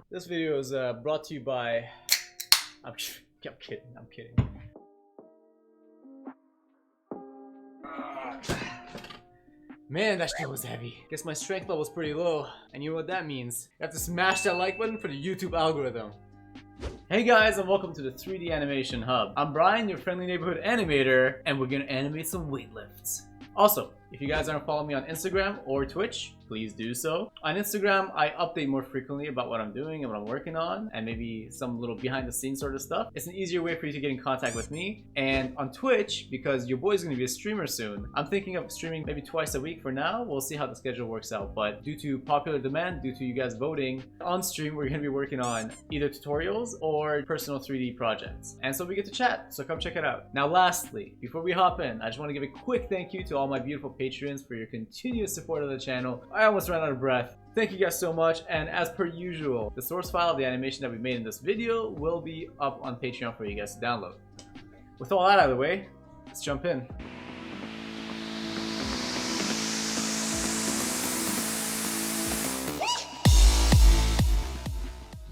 This video is brought to you by. I'm kidding. I'm kidding. Man, that shit was heavy. Guess my strength level is pretty low. And you know what that means? You have to smash that like button for the YouTube algorithm. Hey guys, and welcome to the 3D Animation Hub. I'm Brian, your friendly neighborhood animator, and we're gonna animate some weightlifts. Also, if you guys aren't following me on Instagram or Twitch, please do so. On Instagram, I update more frequently about what I'm doing and what I'm working on, and maybe some little behind the scenes sort of stuff. It's an easier way for you to get in contact with me. And on Twitch, because your boy's gonna be a streamer soon, I'm thinking of streaming maybe twice a week for now. We'll see how the schedule works out. But due to popular demand, due to you guys voting, on stream, we're gonna be working on either tutorials or personal 3D projects. And so we get to chat, so come check it out. Now lastly, before we hop in, I just wanna give a quick thank you to all my beautiful patrons for your continuous support of the channel. I almost ran out of breath. Thank you guys so much, and as per usual, the source file of the animation that we made in this video will be up on Patreon for you guys to download. With all that out of the way, let's jump in.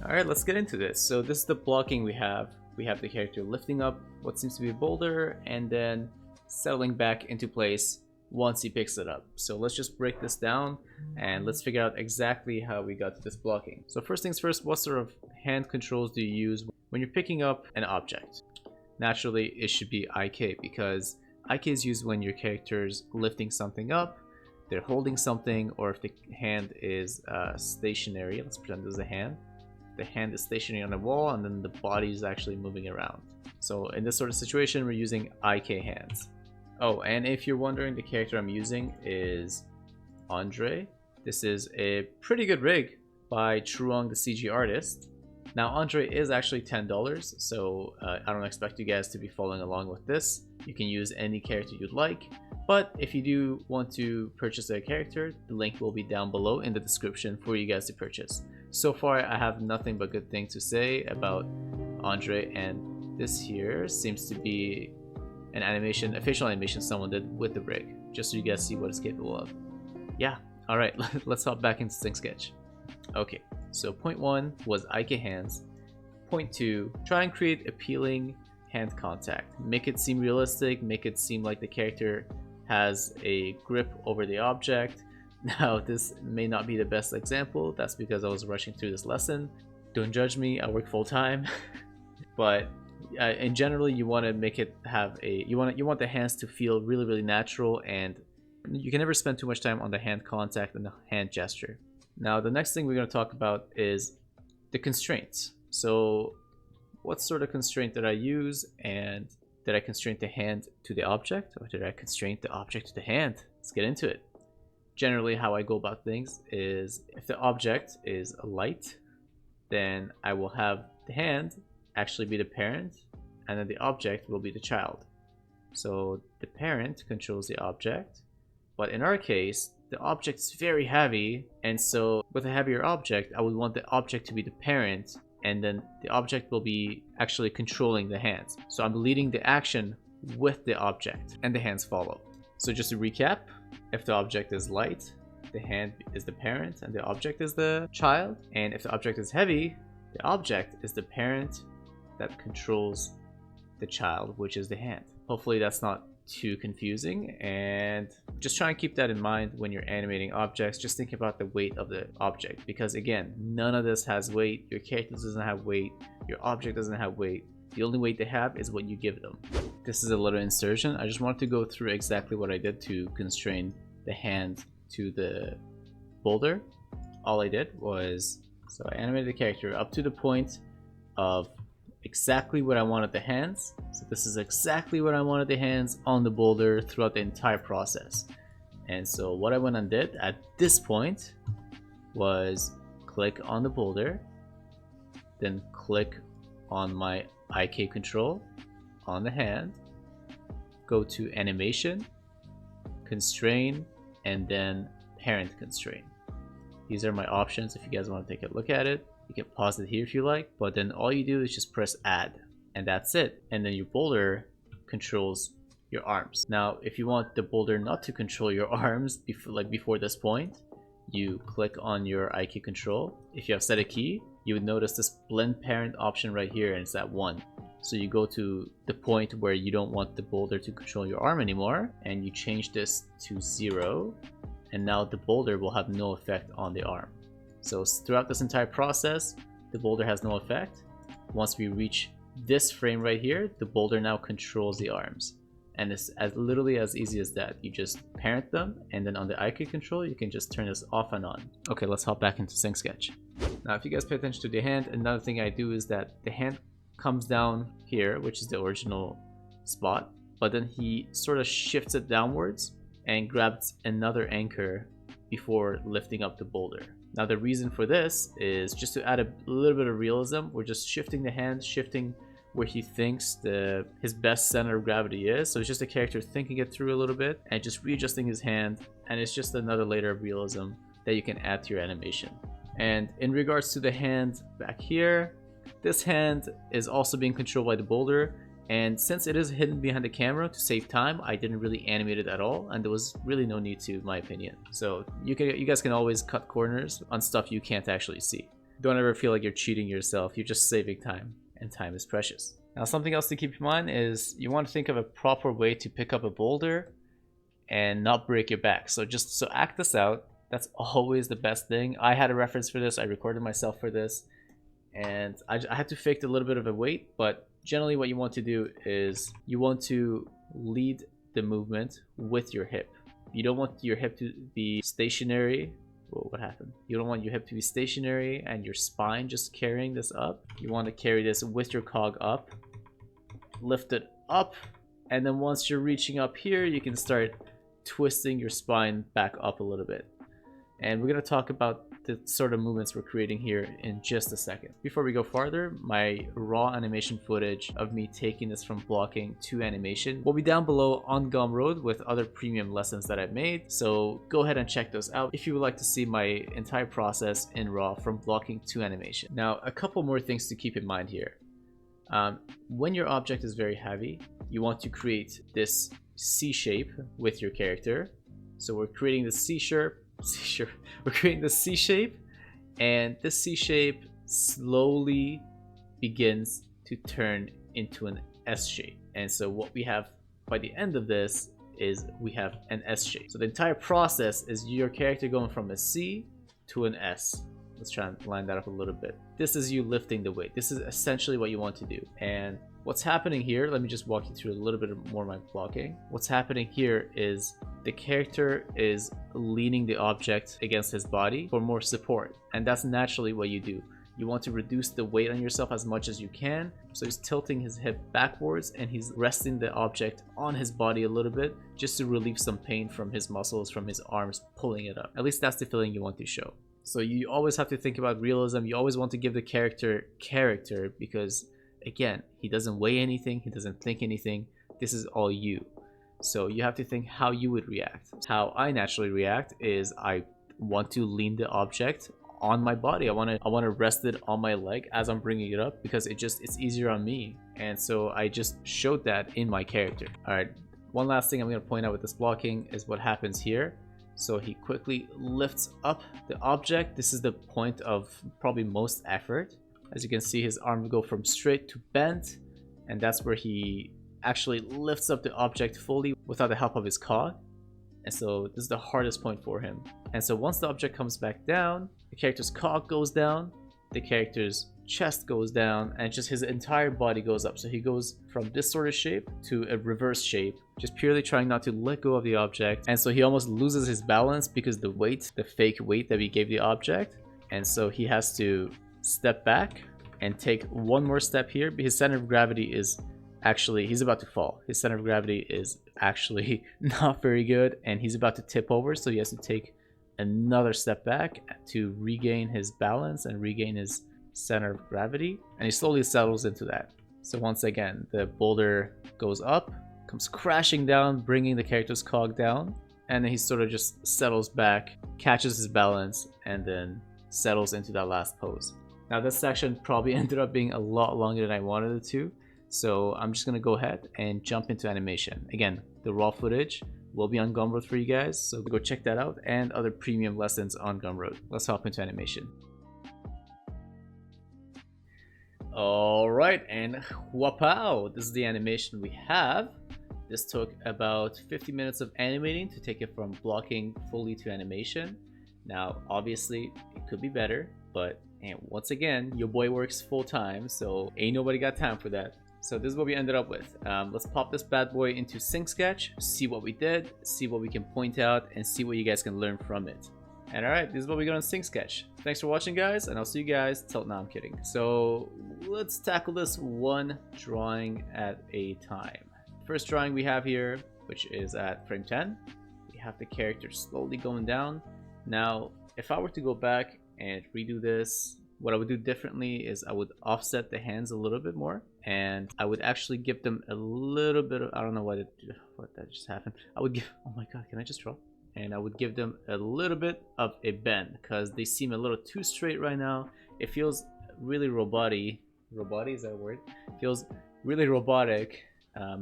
Alright, let's get into this. So this is the blocking we have. We have the character lifting up what seems to be a boulder and then settling back into place once he picks it up. So let's just break this down and let's figure out exactly how we got to this blocking. So first things first, what sort of hand controls do you use when you're picking up an object? Naturally, it should be IK, because IK is used when your character's lifting something up, they're holding something, or if the hand is stationary. Let's pretend there's a hand. The hand is stationary on the wall and then the body is actually moving around. So in this sort of situation, we're using IK hands. Oh, and if you're wondering, the character I'm using is Andre. This is a pretty good rig by Truong, the CG artist. Now, Andre is actually $10, so I don't expect you guys to be following along with this. You can use any character you'd like, but if you do want to purchase a character, the link will be down below in the description for you guys to purchase. So far, I have nothing but good things to say about Andre, and this here seems to be an animation, a facial animation someone did with the rig, just so you guys see what it's capable of. Yeah, alright, let's hop back into Sting Sketch. Okay, so point 1 was IK hands. Point 2, try and create appealing hand contact. Make it seem realistic, make it seem like the character has a grip over the object. Now, this may not be the best example, that's because I was rushing through this lesson. Don't judge me, I work full time. But in general, you want to make it have a you want the hands to feel really natural, and you can never spend too much time on the hand contact and the hand gesture. Now the next thing we're going to talk about is the constraints. So what sort of constraint did I use, and did I constrain the hand to the object, or did I constrain the object to the hand? Let's get into it. Generally, how I go about things is if the object is a light, then I will have the hand actually be the parent, and then the object will be the child. So the parent controls the object, but in our case, the object is very heavy, and so with a heavier object, I would want the object to be the parent, and then the object will be actually controlling the hands. So I'm leading the action with the object, and the hands follow. So just to recap, if the object is light, the hand is the parent and the object is the child, and if the object is heavy, the object is the parent that controls the child, which is the hand. Hopefully that's not too confusing, and just try and keep that in mind when you're animating objects. Just think about the weight of the object, because again, none of this has weight. Your character doesn't have weight, your object doesn't have weight. The only weight they have is what you give them. This is a little insertion. I just wanted to go through exactly what I did to constrain the hand to the boulder. All I did was, so I animated the character up to the point of exactly what I wanted the hands. So this is exactly what I wanted the hands on the boulder throughout the entire process. And so what I went and did at this point was click on the boulder, then click on my IK control on the hand, go to animation, constrain, and then parent constrain. These are my options if you guys want to take a look at it. You can pause it here if you like, but then all you do is just press add, and that's it. And then your boulder controls your arms. Now, if you want the boulder not to control your arms before this point, you click on your IK control. If you have set a key, you would notice this blend parent option right here, and it's at 1. So you go to the point where you don't want the boulder to control your arm anymore, and you change this to 0, and now the boulder will have no effect on the arm. So throughout this entire process, the boulder has no effect. Once we reach this frame right here, the boulder now controls the arms. And it's literally as easy as that. You just parent them, and then on the icon control, you can just turn this off and on. Okay, let's hop back into Sync Sketch. Now, if you guys pay attention to the hand, another thing I do is that the hand comes down here, which is the original spot, but then he sort of shifts it downwards and grabs another anchor before lifting up the boulder. Now, the reason for this is just to add a little bit of realism. We're just shifting the hand, shifting where he thinks his best center of gravity is. So it's just a character thinking it through a little bit and just readjusting his hand, and it's just another layer of realism that you can add to your animation. And in regards to the hand back here, this hand is also being controlled by the boulder, and since it is hidden behind the camera, to save time, I didn't really animate it at all, and there was really no need to, in my opinion. So you guys can always cut corners on stuff you can't actually see. Don't ever feel like you're cheating yourself. You're just saving time, and time is precious. Now, something else to keep in mind is you want to think of a proper way to pick up a boulder and not break your back. So act this out. That's always the best thing. I had a reference for this. I recorded myself for this, and I had to fake a little bit of a weight, but generally what you want to do is you want to lead the movement with your hip. You don't want your hip to be stationary. Whoa, what happened? You don't want your hip to be stationary and your spine just carrying this up. You want to carry this with your cog up, lift it up, and then once you're reaching up here, you can start twisting your spine back up a little bit. And we're going to talk about the sort of movements we're creating here in just a second. Before we go farther, my raw animation footage of me taking this from blocking to animation will be down below on Gumroad with other premium lessons that I've made. So go ahead and check those out if you would like to see my entire process in raw from blocking to animation. Now, a couple more things to keep in mind here. When your object is very heavy, you want to create this C shape with your character. So we're creating the we're creating the C shape, and this C shape slowly begins to turn into an S shape. And so what we have by the end of this is we have an S shape. So the entire process is your character going from a C to an S. Let's try and line that up a little bit. This is you lifting the weight. This is essentially what you want to do. And what's happening here, let me just walk you through a little bit more of my blocking. What's happening here is the character is leaning the object against his body for more support. And that's naturally what you do. You want to reduce the weight on yourself as much as you can. So he's tilting his hip backwards and he's resting the object on his body a little bit just to relieve some pain from his muscles, from his arms pulling it up. At least that's the feeling you want to show. So you always have to think about realism. You always want to give the character because, again, he doesn't weigh anything. He doesn't think anything. This is all you. So you have to think how you would react. How I naturally react is I want to lean the object on my body. I want to rest it on my leg as I'm bringing it up because it's easier on me. And so I just showed that in my character. All right. One last thing I'm going to point out with this blocking is what happens here. So he quickly lifts up the object. This is the point of probably most effort. As you can see, his arm go from straight to bent, and that's where he actually lifts up the object fully without the help of his cog. And so this is the hardest point for him. And so once the object comes back down, the character's cog goes down, the character's chest goes down, and just his entire body goes up. So he goes from this sort of shape to a reverse shape, just purely trying not to let go of the object. And so he almost loses his balance because the weight, the fake weight that we gave the object. And so he has to step back and take one more step here. His center of gravity is actually, he's about to fall. His center of gravity is actually not very good, and he's about to tip over. So he has to take another step back to regain his balance and regain his center of gravity, and he slowly settles into that. So once again, the boulder goes up, comes crashing down, bringing the character's cog down, and then he sort of just settles back, catches his balance, and then settles into that last pose. Now this section probably ended up being a lot longer than I wanted it to, so I'm just gonna go ahead and jump into animation. Again, the raw footage will be on Gumroad for you guys, so go check that out, and other premium lessons on Gumroad. Let's hop into animation. Alright, and wapow! This is the animation we have. This took about 50 minutes of animating to take it from blocking fully to animation. Now, obviously, it could be better, but and once again, your boy works full-time, so ain't nobody got time for that. So this is what we ended up with. Let's pop this bad boy into Sync Sketch, see what we did, see what we can point out, and see what you guys can learn from it. And alright, this is what we got on Sync Sketch. Thanks for watching, guys, and I'll see you guys till... No, I'm kidding. So let's tackle this one drawing at a time. First drawing we have here, which is at frame 10. We have the character slowly going down. Now, if I were to go back and redo this, what I would do differently is I would offset the hands a little bit more, and I would actually give them a little bit of... I don't know what that just happened. I would give... Oh my god, can I just draw? And I would give them a little bit of a bend because they seem a little too straight right now. It feels really robotic. Robotic, is that a word? It feels really robotic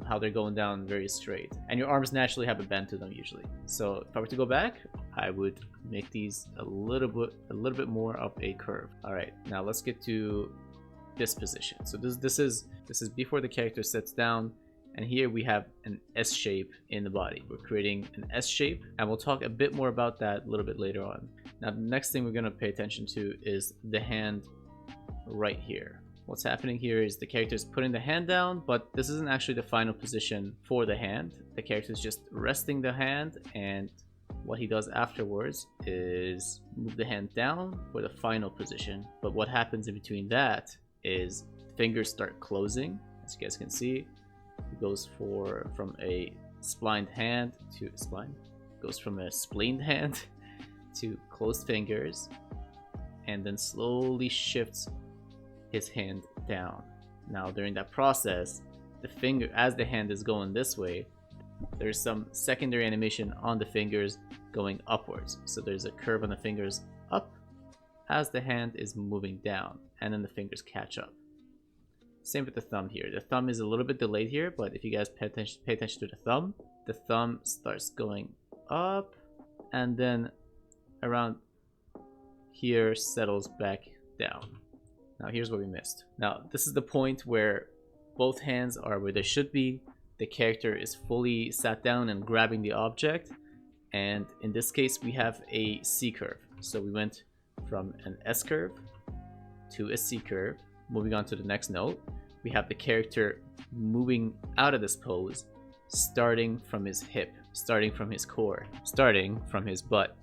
how they're going down very straight. And your arms naturally have a bend to them usually. So if I were to go back, I would make these a little bit more of a curve. All right, now let's get to this position. So this is before the character sits down. And here we have an S shape in the body. We're creating an S shape, and we'll talk a bit more about that a little bit later on. Now, the next thing we're going to pay attention to is the hand right here. What's happening here is the character is putting the hand down, but this isn't actually the final position for the hand. The character is just resting the hand, and what he does afterwards is move the hand down for the final position. But what happens in between that is fingers start closing, as you guys can see. It goes from a splined hand to goes from a splined hand to closed fingers, and then slowly shifts his hand down. Now during that process, the finger, as the hand is going this way, there's some secondary animation on the fingers going upwards. So there's a curve on the fingers up as the hand is moving down, and then the fingers catch up. Same with the thumb here. The thumb is a little bit delayed here, but if you guys pay attention to the thumb starts going up, and then around here settles back down. Now here's what we missed. Now this is the point where both hands are where they should be. The character is fully sat down and grabbing the object, and in this case we have a C curve. So we went from an S curve to a C curve. Moving on to the next note, we have the character moving out of this pose, starting from his hip, starting from his core, starting from his butt.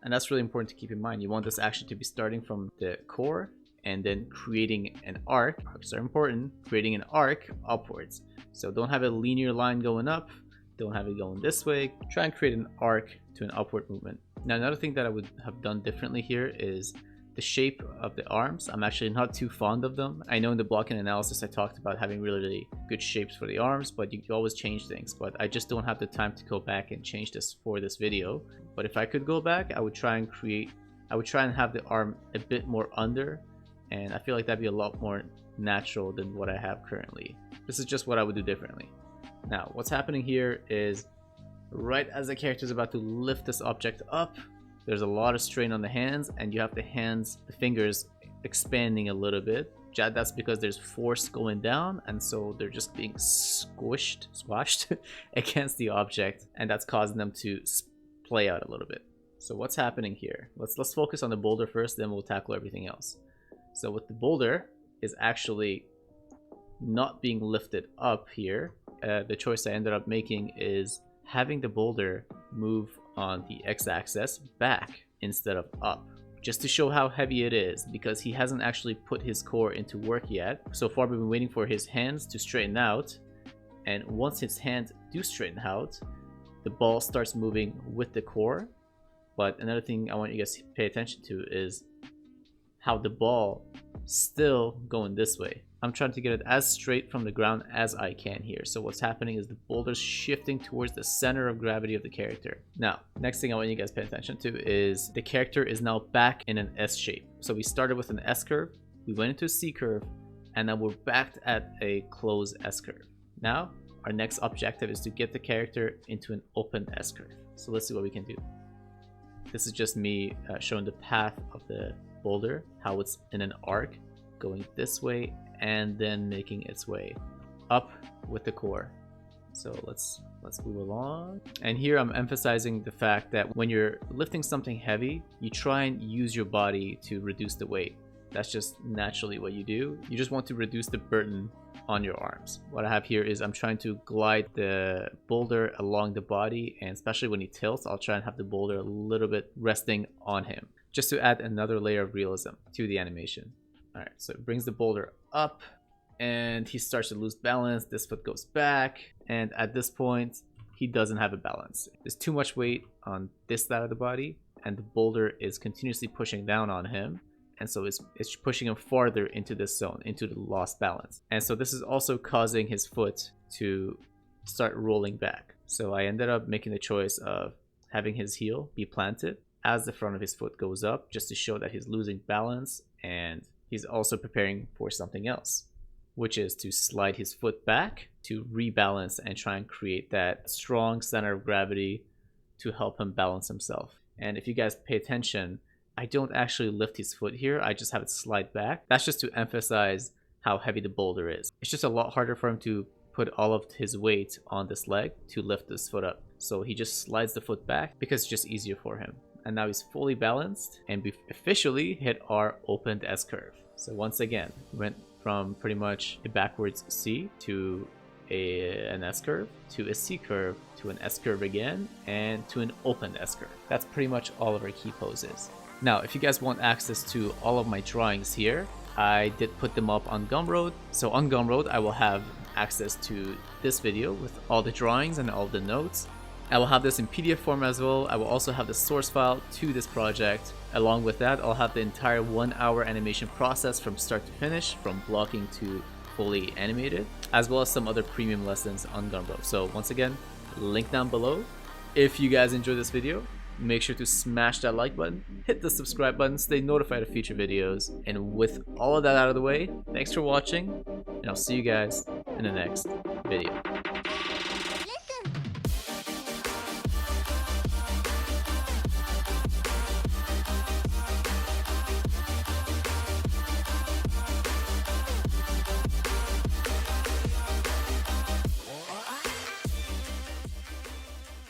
And that's really important to keep in mind. You want this action to be starting from the core and then creating an arc. Arcs are important, creating an arc upwards. So don't have a linear line going up, don't have it going this way. Try and create an arc to an upward movement. Now another thing that I would have done differently here is the shape of the arms. I'm actually not too fond of them. I know in the blocking analysis I talked about having really good shapes for the arms, but you can always change things. But I just don't have the time to go back and change this for this video. But if I could go back, I would try and have the arm a bit more under, and I feel like that'd be a lot more natural than what I have currently. This is just what I would do differently. Now, what's happening here is right as the character is about to lift this object up, there's a lot of strain on the hands, and you have the fingers expanding a little bit. That's because there's force going down, and so they're just being squashed against the object, and that's causing them to play out a little bit. So what's happening here? Let's focus on the boulder first, then we'll tackle everything else. So with the boulder is actually not being lifted up here. The choice I ended up making is having the boulder move on the x-axis back instead of up, just to show how heavy it is, because he hasn't actually put his core into work yet. So far we've been waiting for his hands to straighten out, and once his hands do straighten out, the ball starts moving with the core. But another thing I want you guys to pay attention to is how the ball still going this way. I'm trying to get it as straight from the ground as I can here. So what's happening is the boulder's shifting towards the center of gravity of the character. Now, next thing I want you guys to pay attention to is the character is now back in an S shape. So we started with an S curve, we went into a C curve, and then we're back at a closed S curve. Now, our next objective is to get the character into an open S curve. So let's see what we can do. This is just me showing the path of the boulder, how it's in an arc. going this way and then making its way up with the core. So let's move along. And here I'm emphasizing the fact that when you're lifting something heavy, you try and use your body to reduce the weight. That's just naturally what you do. You just want to reduce the burden on your arms. What I have here is I'm trying to glide the boulder along the body, and especially when he tilts, I'll try and have the boulder a little bit resting on him, just to add another layer of realism to the animation. All right, so it brings the boulder up and he starts to lose balance. This foot goes back, and at this point he doesn't have a balance. There's too much weight on this side of the body, and the boulder is continuously pushing down on him, and so it's pushing him farther into this zone, into the lost balance. And so this is also causing his foot to start rolling back. So I ended up making the choice of having his heel be planted as the front of his foot goes up, just to show that he's losing balance, and he's also preparing for something else, which is to slide his foot back to rebalance and try and create that strong center of gravity to help him balance himself. And if you guys pay attention, I don't actually lift his foot here, I just have it slide back. That's just to emphasize how heavy the boulder is. It's just a lot harder for him to put all of his weight on this leg to lift this foot up. So he just slides the foot back because it's just easier for him. And now he's fully balanced, and we officially hit our opened S curve. So once again, we went from pretty much a backwards C to an S curve, to a C curve, to an S curve again, and to an opened S curve. That's pretty much all of our key poses. Now, if you guys want access to all of my drawings here, I did put them up on Gumroad. So on Gumroad, I will have access to this video with all the drawings and all the notes. I will have this in PDF form as well. I will also have the source file to this project. Along with that, I'll have the entire 1 hour animation process from start to finish, from blocking to fully animated, as well as some other premium lessons on Gumroad. So once again, link down below. If you guys enjoyed this video, make sure to smash that like button, hit the subscribe button, stay notified of future videos. And with all of that out of the way, thanks for watching, and I'll see you guys in the next video.